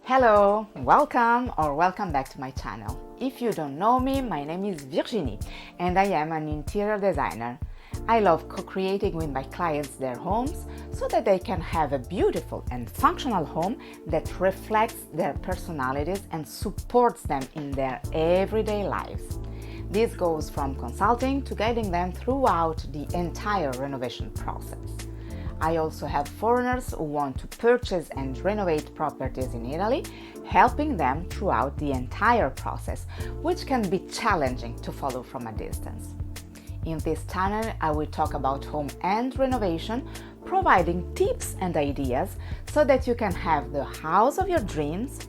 Hello, welcome back to my channel. If you don't know me, my name is Virginie and I am an interior designer. I love co-creating with my clients their homes so that they can have a beautiful and functional home that reflects their personalities and supports them in their everyday lives. This goes from consulting to guiding them throughout the entire renovation process. I also have foreigners who want to purchase and renovate properties in Italy, helping them throughout the entire process, which can be challenging to follow from a distance. In this channel, I will talk about home and renovation, providing tips and ideas so that you can have the house of your dreams,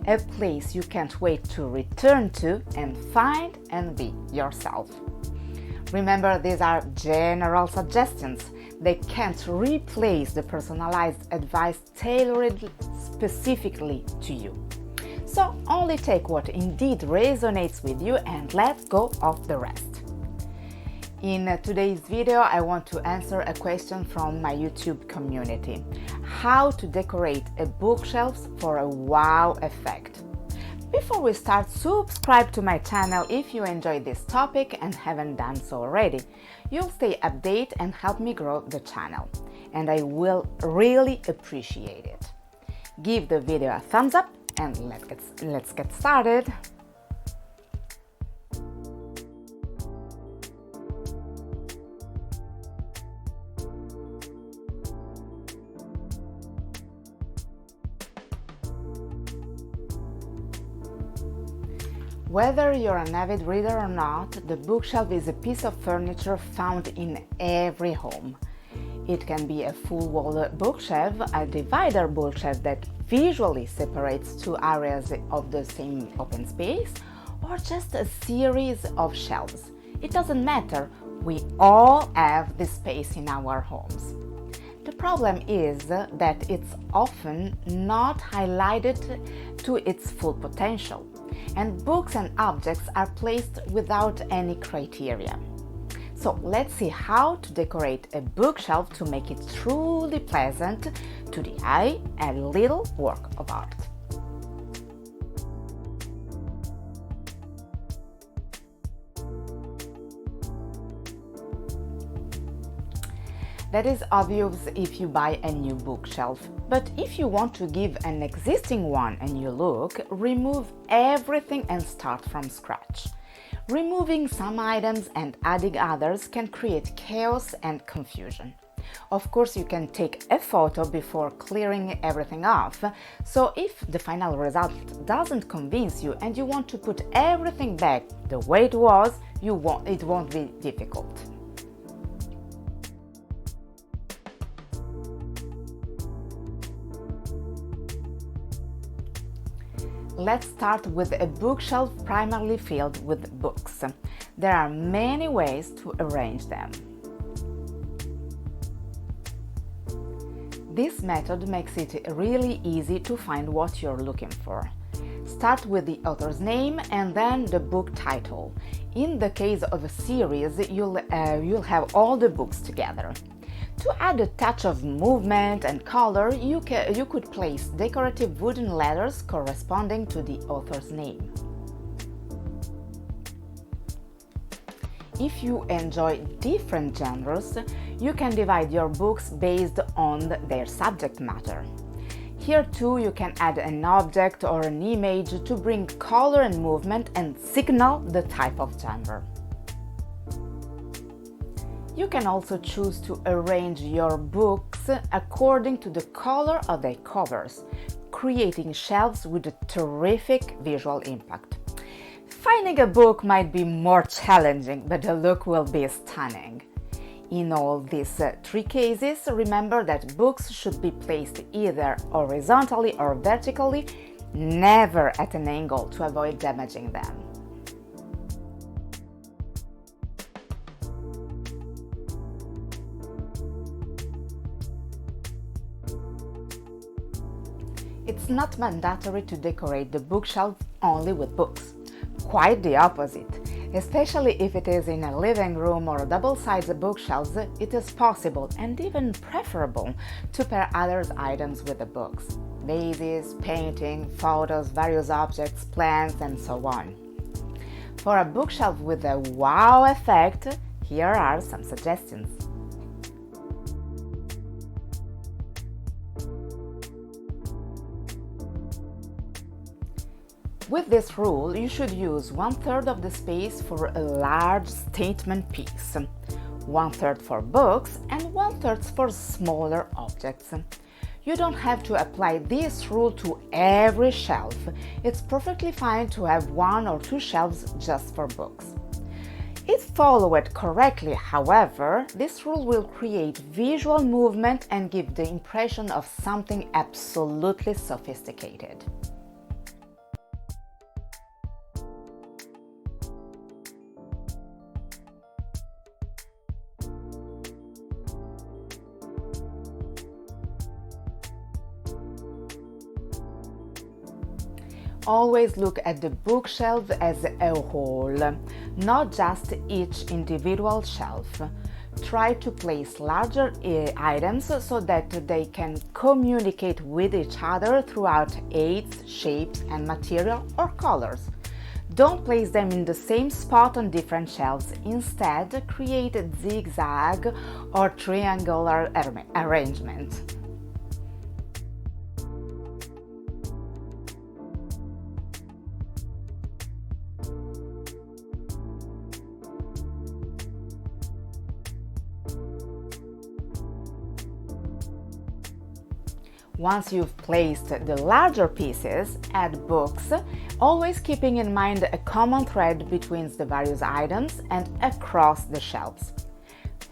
a place you can't wait to return to and find and be yourself. Remember, these are general suggestions. They can't replace the personalized advice tailored specifically to you. So only take what indeed resonates with you and let go of the rest. In today's video, I want to answer a question from my YouTube community. How to decorate a bookshelf for a wow effect. Before we start, subscribe to my channel if you enjoyed this topic and haven't done so already. You'll stay updated and help me grow the channel, and I will really appreciate it. Give the video a thumbs up and let's get started. Whether you're an avid reader or not, the bookshelf is a piece of furniture found in every home. It can be a full-wall bookshelf, a divider bookshelf that visually separates two areas of the same open space, or just a series of shelves. It doesn't matter, we all have this space in our homes. The problem is that it's often not highlighted to its full potential, and books and objects are placed without any criteria. So let's see how to decorate a bookshelf to make it truly pleasant to the eye, a little work of art. That is obvious if you buy a new bookshelf, but if you want to give an existing one a new look, remove everything and start from scratch. Removing some items and adding others can create chaos and confusion. Of course, you can take a photo before clearing everything off, so if the final result doesn't convince you and you want to put everything back the way it was, it won't be difficult. Let's start with a bookshelf primarily filled with books. There are many ways to arrange them. This method makes it really easy to find what you're looking for. Start with the author's name and then the book title. In the case of a series, you'll have all the books together. To add a touch of movement and color, you could place decorative wooden letters corresponding to the author's name. If you enjoy different genres, you can divide your books based on their subject matter. Here too, you can add an object or an image to bring color and movement and signal the type of genre. You can also choose to arrange your books according to the color of their covers, creating shelves with a terrific visual impact. Finding a book might be more challenging, but the look will be stunning. In all these three cases, remember that books should be placed either horizontally or vertically, never at an angle to avoid damaging them. It's not mandatory to decorate the bookshelf only with books. Quite the opposite. Especially if it is in a living room or double-sided bookshelves, it is possible and even preferable to pair other items with the books. vases, painting, photos, various objects, plants, and so on. For a bookshelf with a wow effect, here are some suggestions. With this rule, you should use 1/3 of the space for a large statement piece, 1/3 for books, and 1/3 for smaller objects. You don't have to apply this rule to every shelf. It's perfectly fine to have 1 or 2 shelves just for books. If followed correctly, however, this rule will create visual movement and give the impression of something absolutely sophisticated. Always look at the bookshelf as a whole, not just each individual shelf. Try to place larger items so that they can communicate with each other throughout aids, shapes, and material or colors. Don't place them in the same spot on different shelves. Instead, create a zigzag or triangular arrangement. Once you've placed the larger pieces, add books, always keeping in mind a common thread between the various items and across the shelves.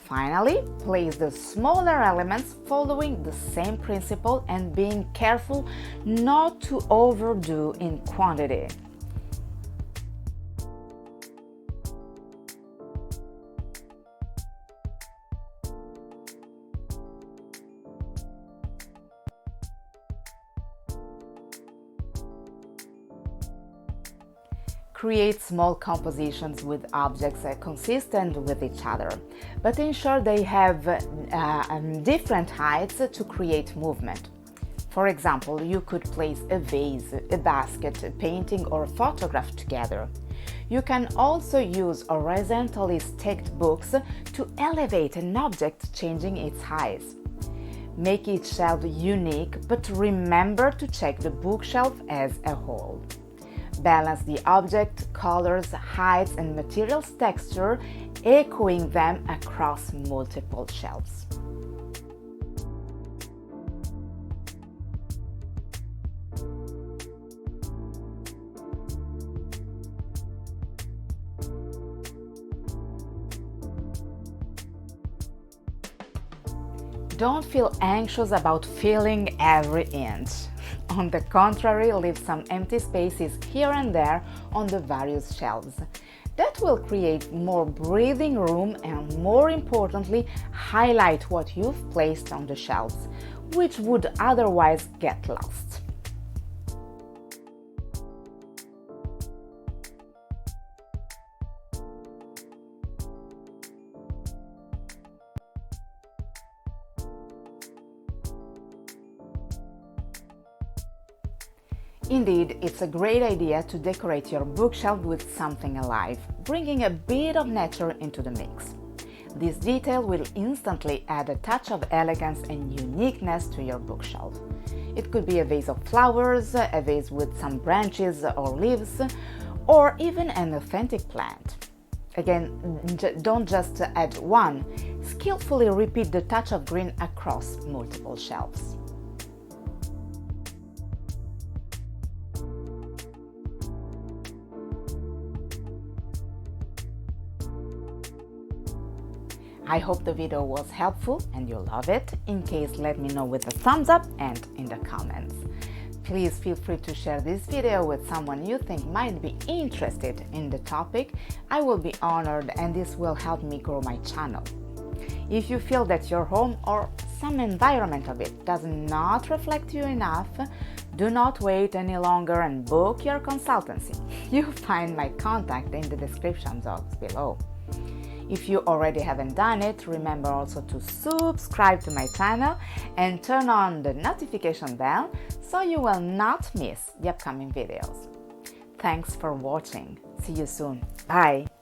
Finally, place the smaller elements following the same principle and being careful not to overdo in quantity. Create small compositions with objects consistent with each other, but ensure they have different heights to create movement. For example, you could place a vase, a basket, a painting, or a photograph together. You can also use horizontally stacked books to elevate an object, changing its height. Make each shelf unique, but remember to check the bookshelf as a whole. Balance the object, colors, heights, and materials texture, echoing them across multiple shelves. Don't feel anxious about filling every inch. On the contrary, leave some empty spaces here and there on the various shelves. That will create more breathing room and, more importantly, highlight what you've placed on the shelves, which would otherwise get lost. Indeed, it's a great idea to decorate your bookshelf with something alive, bringing a bit of nature into the mix. This detail will instantly add a touch of elegance and uniqueness to your bookshelf. It could be a vase of flowers, a vase with some branches or leaves, or even an authentic plant. Again, don't just add one, skillfully repeat the touch of green across multiple shelves. I hope the video was helpful and you love it. In case, let me know with a thumbs up and in the comments. Please feel free to share this video with someone you think might be interested in the topic. I will be honored, and this will help me grow my channel. If you feel that your home or some environment of it does not reflect you enough, do not wait any longer and book your consultancy. You'll find my contact in the description box below. If you already haven't done it, remember also to subscribe to my channel and turn on the notification bell so you will not miss the upcoming videos. Thanks for watching. See you soon. Bye.